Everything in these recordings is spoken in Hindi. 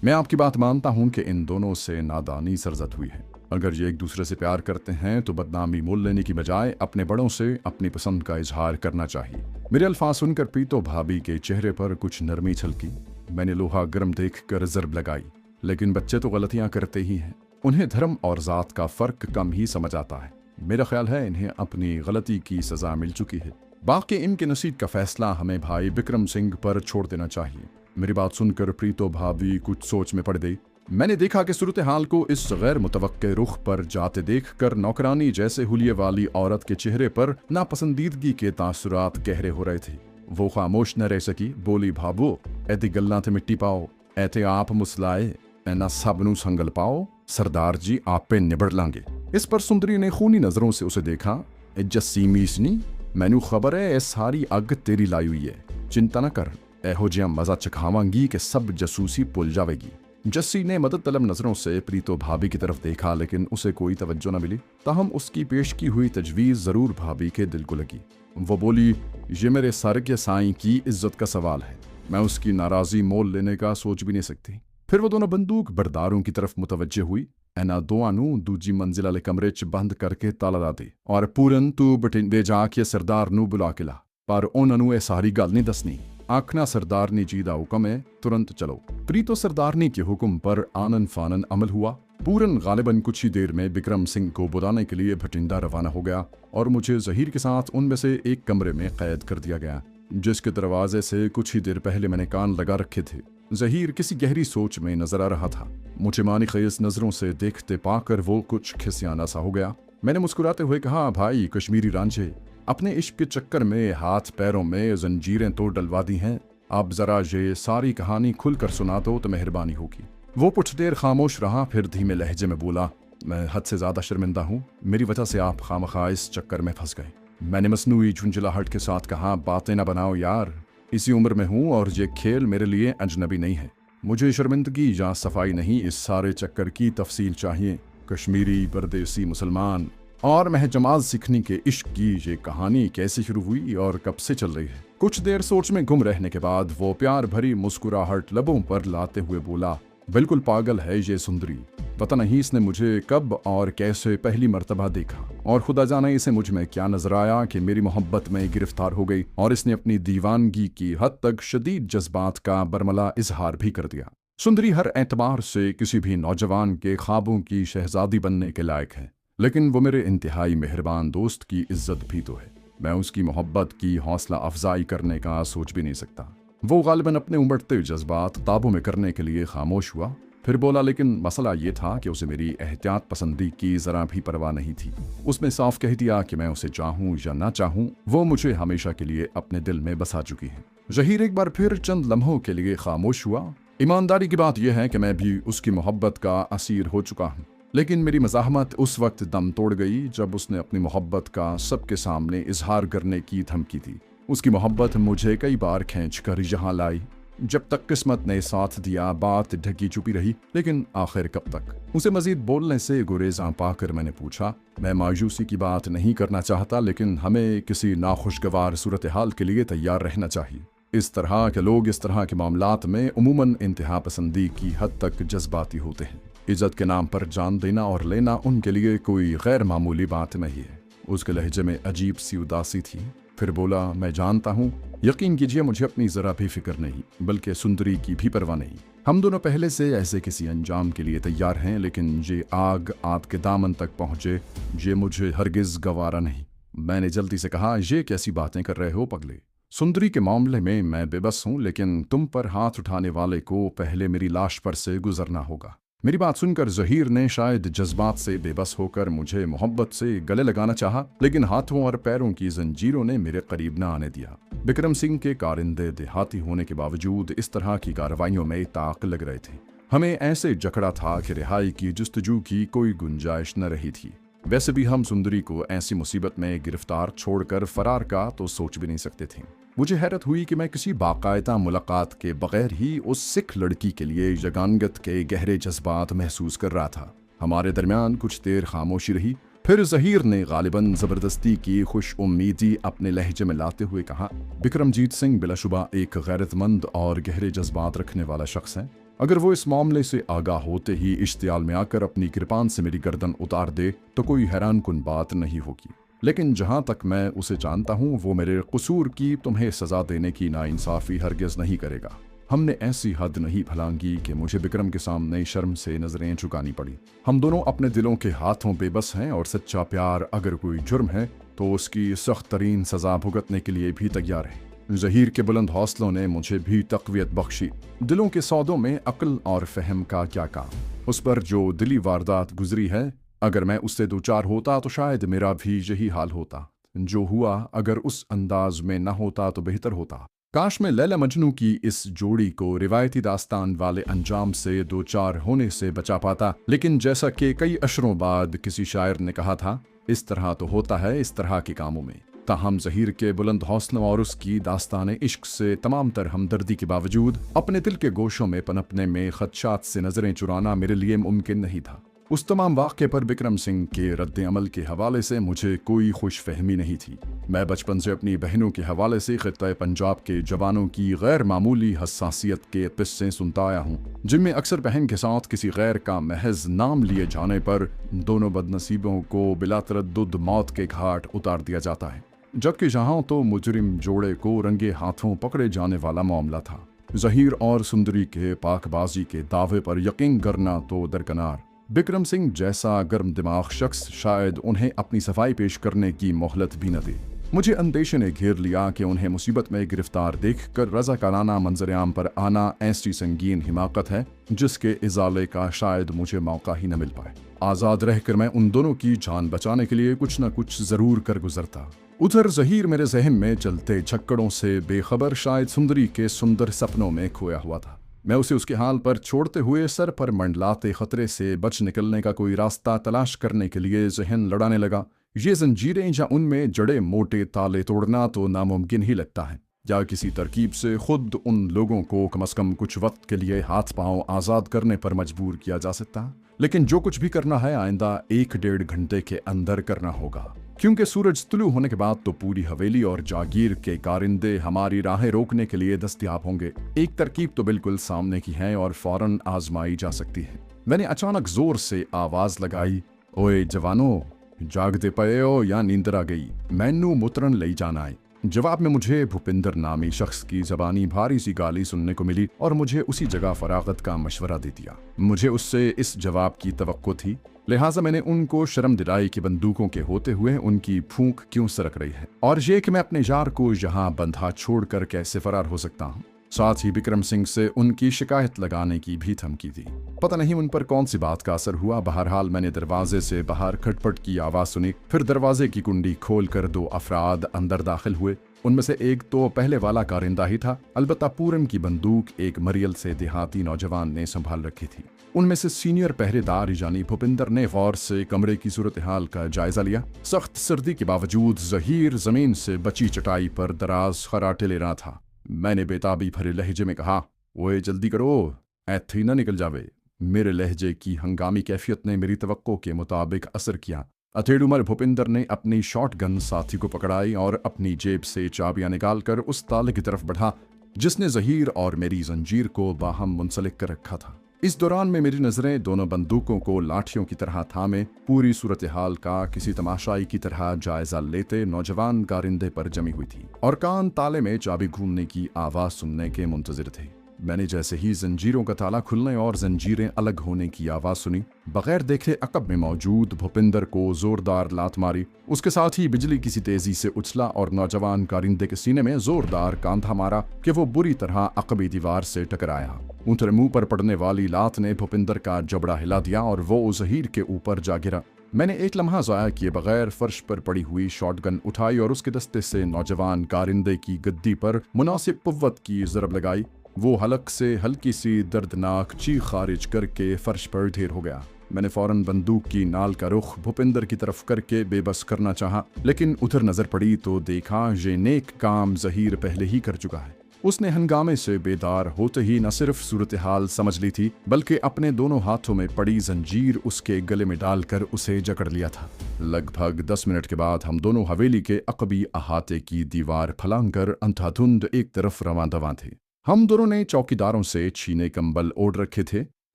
मैं आपकी बात मानता हूँ कि इन दोनों से नादानी सरजद हुई है। अगर ये एक दूसरे से प्यार करते हैं तो बदनामी मोल लेने की बजाय अपने बड़ों से अपनी पसंद का इजहार करना चाहिए। मेरे अल्फाज सुनकर प्रीतो भाभी के चेहरे पर कुछ नरमी छलकी। मैंने लोहा गर्म देखकर ज़रब लगाई, लेकिन बच्चे तो गलतियां करते ही हैं। उन्हें धर्म और ज़ात का फ़र्क कम ही समझ आता है। मेरा ख्याल है इन्हें अपनी गलती की सज़ा मिल चुकी है। बाकी इनके नसीब का फैसला हमें भाई बिक्रम सिंह पर छोड़ देना चाहिए। मेरी बात सुनकर प्रीतो भाभी कुछ सोच में पड़ गई। मैंने देखा कि सूरत हाल को इस गैर मुतवक्के रुख पर जाते देखकर नौकरानी जैसे हुलिये वाली औरत के चेहरे पर नापसंदीदगी के तासुरात गहरे हो रहे थे। वो खामोश न रह सकी, बोली, भाबो ऐती गल्लां ते मिट्टी पाओ, ऐते आप मुसलाए ऐना सब नू संगल पाओ, सरदार जी आप पे निबड़ लांगे। इस पर सुंदरी ने खूनी नजरों से उसे देखा। जस्सी मीसनी, मैनू खबर है ए सारी अग तेरी लाई हुई है, चिंता न कर, एहो जिहा मजा चखावांगी कि सब जसूसी भुल जावेगी। जस्सी ने मदद तलब नजरों से प्रीतो भाभी की तरफ देखा, लेकिन उसे कोई तवज्जो न मिली। ताहम उसकी पेश की हुई तजवीज़ जरूर भाभी के दिल को लगी। वो बोली, ये मेरे सर के साईं की इज्जत का सवाल है, मैं उसकी नाराज़ी मोल लेने का सोच भी नहीं सकती। फिर वो दोनों बंदूक बरदारों की तरफ मुतवज्जे हुई। एना दोआं नू दूजी मंजिल वाले कमरे च बंद करके ताला ला दे, और पूरन तू बठिंडे जाके सरदार नू बुला के ला, पर उन्हां नू ए सारी गल नहीं दसनी। आखना सरदारनी जी दा हुक्म है, तुरंत चलो। प्रीतो सरदारनी के हुक्म पर आनन फानन अमल हुआ। पूरन गालिबन कुछ ही देर में बिक्रम सिंह को बुलाने के लिए भटिंडा रवाना हो गया और मुझे जहीर के साथ उनमें से एक कमरे में कैद कर दिया गया, जिसके दरवाजे से कुछ ही देर पहले मैंने कान लगा रखे थे। जहीर किसी गहरी सोच में नजर आ रहा था। मुझे मानी खेज नजरों से देखते पाकर वो कुछ खिसियाना सा हो गया। मैंने मुस्कुराते हुए कहा, भाई कश्मीरी रांझे, अपने इश्क के चक्कर में हाथ पैरों में जंजीरें तो डलवा दी हैं, आप जरा ये सारी कहानी खुलकर सुना दो तो मेहरबानी होगी। वो कुछ देर खामोश रहा, फिर धीमे लहजे में बोला, मैं हद से ज्यादा शर्मिंदा हूँ, मेरी वजह से आप खामखा इस चक्कर में फंस गए। मैंने मसनूई झुंझलाहट के साथ कहा, बातें ना बनाओ यार, इसी उम्र में हूँ और ये खेल मेरे लिए अजनबी नहीं है। मुझे शर्मिंदगी या सफाई नहीं, इस सारे चक्कर की तफसील चाहिए। कश्मीरी, परदेसी, मुसलमान और महजमाज सीखने के इश्क की ये कहानी कैसे शुरू हुई और कब से चल रही है। कुछ देर सोच में गुम रहने के बाद वो प्यार भरी मुस्कुराहट लबों पर लाते हुए बोला, बिल्कुल पागल है ये सुंदरी, पता नहीं इसने मुझे कब और कैसे पहली मर्तबा देखा, और खुदा जाने इसे मुझ में क्या नजर आया कि मेरी मोहब्बत में गिरफ्तार हो गई और इसने अपनी दीवानगी की हद तक शदीद जज्बात का बरमला इजहार भी कर दिया। सुंदरी हर एतबार से किसी भी नौजवान के ख्वाबों की शहजादी बनने के लायक है, लेकिन वो मेरे इंतहाई मेहरबान दोस्त की इज्जत भी तो है। मैं उसकी मोहब्बत की हौसला अफजाई करने का सोच भी नहीं सकता। वो गालिबन अपने उमड़ते जज्बात काबू में करने के लिए खामोश हुआ, फिर बोला, लेकिन मसला ये था कि उसे मेरी एहतियात पसंदी की जरा भी परवाह नहीं थी। उसने साफ कह दिया कि मैं उसे चाहूँ या ना चाहूँ, वो मुझे हमेशा के लिए अपने दिल में बसा चुकी है। जहीर एक बार फिर चंद लम्हों के लिए खामोश हुआ। ईमानदारी की बात यह है कि मैं भी उसकी मोहब्बत का असीर हो चुका हूँ, लेकिन मेरी मज़ाहमत उस वक्त दम तोड़ गई जब उसने अपनी मोहब्बत का सबके सामने इजहार करने की धमकी दी। उसकी मोहब्बत मुझे कई बार खींच कर यहाँ लाई। जब तक किस्मत ने साथ दिया, बात ढकी छुपी रही, लेकिन आखिर कब तक। उसे मजीद बोलने से गुरेज़ां पाकर मैंने पूछा, मैं मायूसी की बात नहीं करना चाहता, लेकिन हमें किसी नाखुशगवार सूरत हाल के लिए तैयार रहना चाहिए। इस तरह के लोग इस तरह के मामलात में उमूमन इंतहा पसंदी की हद तक जज्बाती होते हैं। इज्जत के नाम पर जान देना और लेना उनके लिए कोई गैर मामूली बात नहीं है। उसके लहजे में अजीब सी उदासी थी। फिर बोला, मैं जानता हूँ, यकीन कीजिए मुझे अपनी जरा भी फिक्र नहीं, बल्कि सुंदरी की भी परवाह नहीं। हम दोनों पहले से ऐसे किसी अंजाम के लिए तैयार हैं, लेकिन ये आग आपके दामन तक पहुँचे, ये मुझे हरगिज गवारा नहीं। मैंने जल्दी से कहा, ये कैसी बातें कर रहे हो पगले? सुंदरी के मामले में मैं बेबस हूँ, लेकिन तुम पर हाथ उठाने वाले को पहले मेरी लाश पर से गुजरना होगा। मेरी बात सुनकर जहीर ने शायद जज्बात से बेबस होकर मुझे मोहब्बत से गले लगाना चाहा, लेकिन हाथों और पैरों की जंजीरों ने मेरे करीब न आने दिया। बिक्रम सिंह के कारिंदे देहाती होने के बावजूद इस तरह की कार्रवाइयों में ताक लग रहे थे। हमें ऐसे जकड़ा था कि रिहाई की जुस्तजू की कोई गुंजाइश न रही थी। वैसे भी हम सुंदरी को ऐसी मुसीबत में गिरफ्तार छोड़कर फरार का तो सोच भी नहीं सकते थे। मुझे हैरत हुई कि मैं किसी बाकायदा मुलाकात के बगैर ही उस सिख लड़की के लिए यगानगत के गहरे जज्बात महसूस कर रहा था। हमारे दरमियान कुछ देर खामोशी रही। फिर जहीर ने गालिबन जबरदस्ती की खुश उम्मीदी अपने लहजे में लाते हुए कहा, बिक्रमजीत सिंह बिलाशुबा एक गैरतमंद और गहरे जज्बात रखने वाला शख्स है। अगर वो इस मामले से आगाह होते ही इश्तियाल में आकर अपनी कृपान से मेरी गर्दन उतार दे तो कोई हैरान कुन बात नहीं होगी, लेकिन जहां तक मैं उसे जानता हूं वो मेरे कसूर की तुम्हें सजा देने की नाइंसाफी हरगिज नहीं करेगा। हमने ऐसी हद नहीं फलांगी कि मुझे विक्रम के सामने शर्म से नजरें झुकानी पड़ी। हम दोनों अपने दिलों के हाथों बेबस हैं और सच्चा प्यार अगर कोई जुर्म है तो उसकी सख्त तरीन सजा भुगतने के लिए भी तैयार है। ज़हीर के बुलंद हौसलों ने मुझे भी तक़वियत बख्शी। दिलों के सौदों में अक्ल और फहम का क्या काम। उस पर जो दिली वारदात गुजरी है, अगर मैं उससे दो चार होता तो शायद मेरा भी यही हाल होता। जो हुआ अगर उस अंदाज में न होता तो बेहतर होता। काश मैं लैला मजनू की इस जोड़ी को रिवायती दास्तान वाले अंजाम से दो चार होने से बचा पाता, लेकिन जैसा कि कई अशरों बाद किसी शायर ने कहा था, इस तरह तो होता है इस तरह के कामों में। ताहम ज़हीर के बुलंद हौसलों और उसकी दास्तान इश्क से तमाम तर हमदर्दी के बावजूद अपने दिल के गोशों में पनपने में खदशात से नजरें चुराना मेरे लिए मुमकिन नहीं था। उस तमाम वाक़े पर बिक्रम सिंह के रद्द अमल के हवाले से मुझे कोई खुश फहमी नहीं थी। मैं बचपन से अपनी बहनों के हवाले से खित्ता पंजाब के जवानों की गैर मामूली हसासियत के किस्से सुनता आया हूँ, जिनमें अक्सर बहन के साथ किसी गैर का महज नाम लिए जाने पर दोनों बदनसीबों को बिला तरद्दुद मौत के घाट उतार दिया जाता है, जबकि जहाँ तो मुजरिम जोड़े को रंगे हाथों पकड़े जाने वाला मामला था। ज़हीर और सुंदरी के पाकबाजी के दावे पर यकीन करना तो दरकनार। बिक्रम सिंह जैसा गर्म दिमाग शख्स शायद उन्हें अपनी सफाई पेश करने की मोहलत भी न दे। मुझे अंदेशे ने घेर लिया कि उन्हें मुसीबत में गिरफ्तार देखकर रज़ाकाराना मंजर-ए-आम पर आना ऐसी संगीन हिमाकत है जिसके इजाले का शायद मुझे मौका ही न मिल पाए। आज़ाद रहकर मैं उन दोनों की जान बचाने के लिए कुछ न कुछ जरूर कर गुजरता। उधर ज़हीर मेरे जहन में चलते झक्कड़ों से बेखबर शायद सुंदरी के सुंदर सपनों में खोया हुआ था। मैं उसे उसके हाल पर छोड़ते हुए सर पर मंडलाते खतरे से बच निकलने का कोई रास्ता तलाश करने के लिए जहन लड़ाने लगा। ये जंजीरें या उनमें जड़े मोटे ताले तोड़ना तो नामुमकिन ही लगता है, या किसी तरकीब से खुद उन लोगों को कम से कम कुछ वक्त के लिए हाथ पांव आज़ाद करने पर मजबूर किया जा सकता। लेकिन जो कुछ भी करना है आइंदा 1-1.5 घंटे के अंदर करना होगा, क्योंकि सूरज तुलू होने के बाद तो पूरी हवेली और जागीर के कारिंदे हमारी राहें रोकने के लिए दस्तयाब होंगे। एक तरकीब तो बिल्कुल सामने की है और फौरन आजमाई जा सकती है। मैंने अचानक जोर से आवाज लगाई, ओए जवानों, जागते पए हो या नींदर आ गई? मैनू मुतरन ले जाना है। जवाब में मुझे भूपिंदर नामी शख्स की जबानी भारी सी गाली सुनने को मिली और मुझे उसी जगह फरागत का मशवरा दे दिया। मुझे उससे इस जवाब की तवक्को थी, लिहाजा मैंने उनको शर्म दिलाई कि बंदूकों के होते हुए उनकी फूंक क्यों सरक रही है और ये कि मैं अपने यार को यहाँ बंधा छोड़कर कैसे फरार हो सकता हूँ। साथ ही बिक्रम सिंह से उनकी शिकायत लगाने की भी धमकी दी। पता नहीं उन पर कौन सी बात का असर हुआ। बहरहाल मैंने दरवाजे से बाहर खटपट की आवाज सुनी, फिर दरवाजे की कुंडी खोलकर 2 अफराद अंदर दाखिल हुए। उनमें से एक तो पहले वाला कारिंदा ही था, अलबत्ता पूरन की बंदूक एक मरियल से देहाती नौजवान ने संभाल रखी थी। उनमें से सीनियर पहरेदार यानी भूपिंदर ने गौर से कमरे की सूरत हाल का जायजा लिया। सख्त सर्दी के बावजूद ज़हीर जमीन से बची चटाई पर दराज खराटे ले रहा था। मैंने बेताबी भरे लहजे में कहा, ओए जल्दी करो, ऐथी न निकल जावे। मेरे लहजे की हंगामी कैफियत ने मेरी तवक्को के मुताबिक असर किया। अथेड़ुमर भूपिंदर ने अपनी शॉटगन साथी को पकड़ाई और अपनी जेब से चाबियां निकालकर उस ताले की तरफ बढ़ा जिसने ज़हीर और मेरी जंजीर को बाहम मुंसलिक कर रखा था। इस दौरान में मेरी नजरें दोनों बंदूकों को लाठियों की तरह थामे पूरी सूरत हाल का किसी तमाशाई की तरह जायजा लेते नौजवान कारिंदे पर जमी हुई थी और कान ताले में चाबी घूमने की आवाज सुनने के मुंतजिर थे। मैंने जैसे ही जंजीरों का ताला खुलने और जंजीरें अलग होने की आवाज सुनी, बगैर देखे अकब में मौजूद भूपिंदर को जोरदार लात मारी। उसके साथ ही बिजली किसी तेजी से उछला और नौजवान कारिंदे के सीने में जोरदार कांधा मारा कि वो बुरी तरह अकबी दीवार से टकराया। उनके मुंह पर पड़ने वाली लात ने भूपिंदर का जबड़ा हिला दिया और वो ज़हीर के ऊपर जा गिरा। मैंने एक लम्हा ज़ाया किए बगैर फर्श पर पड़ी हुई शॉटगन उठाई और उसके दस्ते से नौजवान कारिंदे की गद्दी पर मुनासिब कुव्वत की ज़रब लगाई। वो हलक से हल्की सी दर्दनाक चीख खारिज करके फर्श पर ढेर हो गया। मैंने फौरन बंदूक की नाल का रुख भूपिंदर की तरफ करके बेबस करना चाहा, लेकिन उधर नजर पड़ी तो देखा ये नेक काम ज़हीर पहले ही कर चुका है। उसने हंगामे से बेदार होते ही न सिर्फ सूरत हाल समझ ली थी, बल्कि अपने दोनों हाथों में पड़ी जंजीर उसके गले में डालकर उसे जकड़ लिया था। लगभग 10 मिनट के बाद हम दोनों हवेली के अकबी अहाते की दीवार फलांग कर अंधाधुंध एक तरफ रवां दवां थे। हम दोनों ने चौकीदारों से छीने कंबल ओढ़ रखे थे,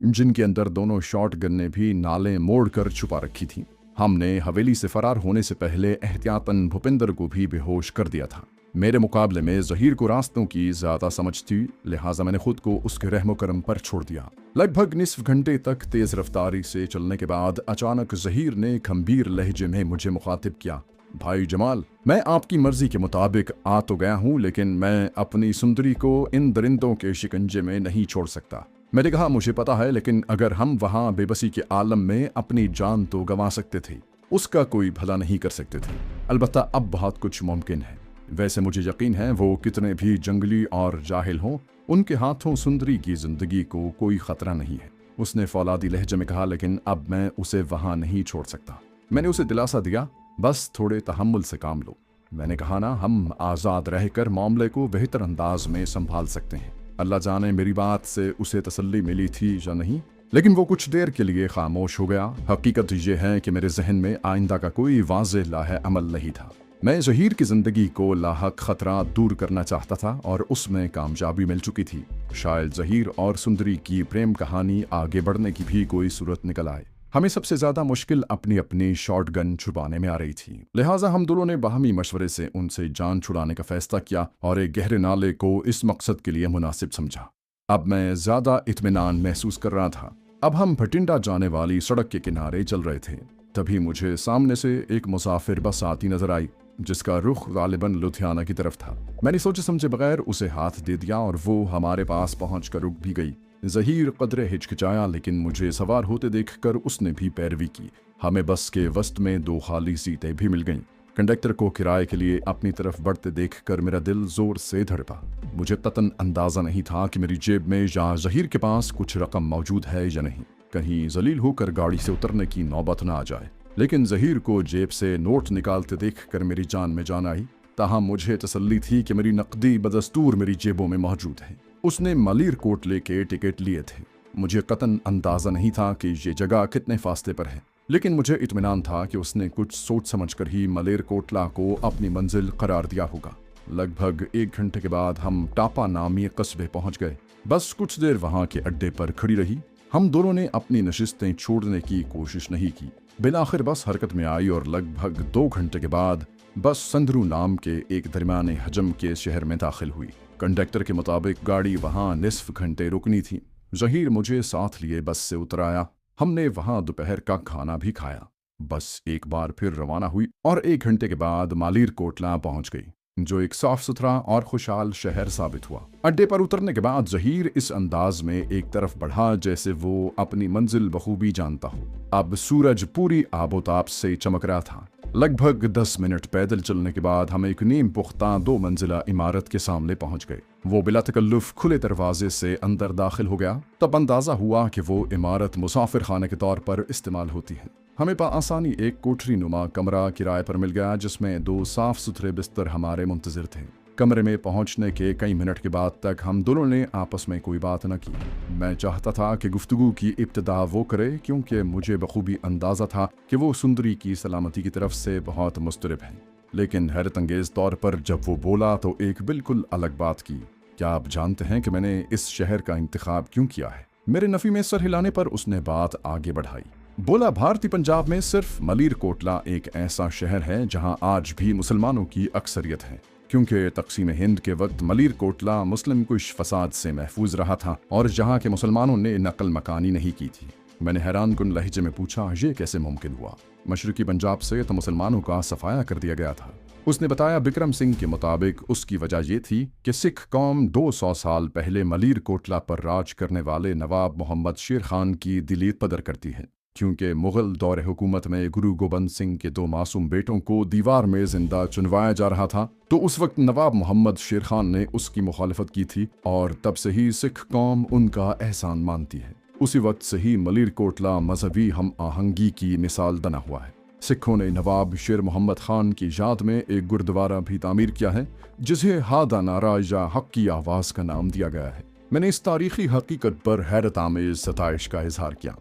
जिनके अंदर दोनों शॉट गन्ने भी नालें मोड़ कर छुपा रखी थी। हमने हवेली से फरार होने से पहले एहतियातन भूपिंदर को भी बेहोश कर दिया था। मेरे मुकाबले में जहीर को रास्तों की ज्यादा समझ थी, लिहाजा मैंने खुद को उसके रहमो करम पर छोड़ दिया। लगभग निस्फ घंटे तक तेज रफ्तारी से चलने के बाद अचानक जहीर ने खंबीर लहजे में मुझे मुखातिब किया। भाई जमाल, मैं आपकी मर्जी के मुताबिक आ तो गया हूँ, लेकिन मैं अपनी सुंदरी को इन दरिंदों के शिकंजे में नहीं छोड़ सकता। मैंने कहा, मुझे पता है, लेकिन अगर हम वहाँ बेबसी के आलम में अपनी जान तो गंवा सकते थे, उसका कोई भला नहीं कर सकते थे। अलबत्ता अब बहुत कुछ मुमकिन है। वैसे मुझे यकीन है वो कितने भी जंगली और जाहिल हों, उनके हाथों सुंदरी की जिंदगी को कोई खतरा नहीं है। उसने फौलादी लहजे में कहा, लेकिन अब मैं उसे वहाँ नहीं छोड़ सकता। मैंने उसे दिलासा दिया, बस थोड़े तहम्मुल से काम लो। मैंने कहा ना, हम आज़ाद रहकर मामले को बेहतर अंदाज में संभाल सकते हैं। अल्लाह जाने मेरी बात से उसे तसल्ली मिली थी या नहीं, लेकिन वो कुछ देर के लिए खामोश हो गया। हकीकत यह है कि मेरे जहन में आइंदा का कोई वाज़ेह लाहे अमल नहीं था। मैं जहीर की जिंदगी को लाहक खतरा दूर करना चाहता था और उसमें कामयाबी मिल चुकी थी। शायद जहीर और सुंदरी की प्रेम कहानी आगे बढ़ने की भी कोई सूरत निकल आए। हमें सबसे ज्यादा मुश्किल अपनी अपनी शॉटगन छुपाने में आ रही थी, लिहाजा हम दोनों ने बाहमी मशवरे से उनसे जान छुड़ाने का फैसला किया और एक गहरे नाले को इस मकसद के लिए मुनासिब समझा। अब मैं ज्यादा इत्मीनान महसूस कर रहा था। अब हम भटिंडा जाने वाली सड़क के किनारे चल रहे थे। तभी मुझे सामने से एक मुसाफिर बस आती नजर आई, जिसका रुख गालिबन लुधियाना की तरफ था। मैंने सोचे समझे बगैर उसे हाथ दे दिया और वो हमारे पास पहुंचकर रुक भी गई। जहीर कदरे हिचकिचाया, लेकिन मुझे सवार होते देखकर उसने भी पैरवी की। हमें बस के वस्त में 2 खाली सीटें भी मिल गईं। कंडक्टर को किराए के लिए अपनी तरफ बढ़ते देखकर मेरा दिल जोर से धड़का। मुझे कतन अंदाजा नहीं था कि मेरी जेब में या जहीर के पास कुछ रकम मौजूद है या नहीं। कहीं जलील होकर गाड़ी से उतरने की नौबत न आ जाए। लेकिन जहीर को जेब से नोट निकालते देखकर मेरी जान में जान आई। ताहम मुझे तसल्ली थी कि मेरी नकदी बदस्तूर मेरी जेबों में मौजूद है। उसने मलीरकोट लेके टिकट लिए थे। मुझे कतन अंदाजा नहीं था कि ये जगह कितने फासले पर है, लेकिन मुझे इत्मीनान था कि उसने कुछ सोच समझकर ही मलेरकोटला को अपनी मंजिल करार दिया होगा। लगभग 1 घंटे के बाद हम टापा नामी कस्बे पहुंच गए। बस कुछ देर वहां के अड्डे पर खड़ी रही। हम दोनों ने अपनी नशिस्तें छोड़ने की कोशिश नहीं की। बिलाखिर बस हरकत में आई और लगभग 2 घंटे के बाद बस संदरू नाम के एक दरमियाने हजम के शहर में दाखिल हुई। कंडक्टर के मुताबिक गाड़ी वहां निस्फ घंटे रुकनी थी। जहीर मुझे साथ लिए बस से उतराया। हमने वहां दोपहर का खाना भी खाया। बस एक बार फिर रवाना हुई और 1 घंटे के बाद मालीरकोटला पहुंच गई, जो एक साफ सुथरा और खुशहाल शहर साबित हुआ। अड्डे पर उतरने के बाद जहीर इस अंदाज में एक तरफ बढ़ा जैसे वो अपनी मंजिल बखूबी जानता हो। अब सूरज पूरी आबोताब से चमक रहा था। लगभग 10 मिनट पैदल चलने के बाद हम एक नीम पुख्ता 2 मंजिला इमारत के सामने पहुंच गए। वो बिला तकल्लुफ खुले दरवाजे से अंदर दाखिल हो गया। तब अंदाजा हुआ कि वो इमारत मुसाफिर खाने के तौर पर इस्तेमाल होती है। हमें आसानी एक कोठरी नुमा कमरा किराए पर मिल गया, जिसमें 2 साफ सुथरे बिस्तर हमारे मुंतजिर थे। कमरे में पहुंचने के कई मिनट के बाद तक हम दोनों ने आपस में कोई बात न की। मैं चाहता था कि गुफ्तगू की इब्तिदा वो करे, क्योंकि मुझे बखूबी अंदाजा था कि वो सुंदरी की सलामती की तरफ से बहुत मुस्तरब है। लेकिन हैरत अंगेज तौर पर जब वो बोला तो एक बिल्कुल अलग बात की। क्या आप जानते हैं कि मैंने इस शहर का इंतखाब क्यों किया है? मेरे नफी में सर हिलाने पर उसने बात आगे बढ़ाई। बोला, भारतीय पंजाब में सिर्फ मलीरकोटला एक ऐसा शहर है जहां आज भी मुसलमानों की अक्सरियत है, क्योंकि तकसीम हिंद के वक्त मलीरकोटला मुस्लिम कुश फसाद से महफूज रहा था और जहां के मुसलमानों ने नकल मकानी नहीं की थी। मैंने हैरान कुन लहजे में पूछा, ये कैसे मुमकिन हुआ? मशरकी पंजाब से तो मुसलमानों का सफाया कर दिया गया था। उसने बताया, बिक्रम सिंह के मुताबिक उसकी वजह यह थी कि सिख कौम 200 साल पहले मलीरकोटला पर राज करने वाले नवाब मोहम्मद शेर खान की दिलीत पदर करती है। क्योंकि मुगल दौरे हुकूमत में गुरु गोबंद सिंह के 2 मासूम बेटों को दीवार में जिंदा चुनवाया जा रहा था, तो उस वक्त नवाब मोहम्मद शेर खान ने उसकी मुखालफत की थी और तब से ही सिख कौम उनका एहसान मानती है। उसी वक्त से ही मलीरकोटला मजहबी हम आहंगी की मिसाल बना हुआ है। सिखों ने नवाब शेर मोहम्मद खान की याद में एक गुरुद्वारा भी तामीर किया है, जिसे हादा नारा या हक की आवाज़ का नाम दिया गया है। मैंने इस तारीखी हकीकत पर हैरत आमेज सताइश का इजहार किया।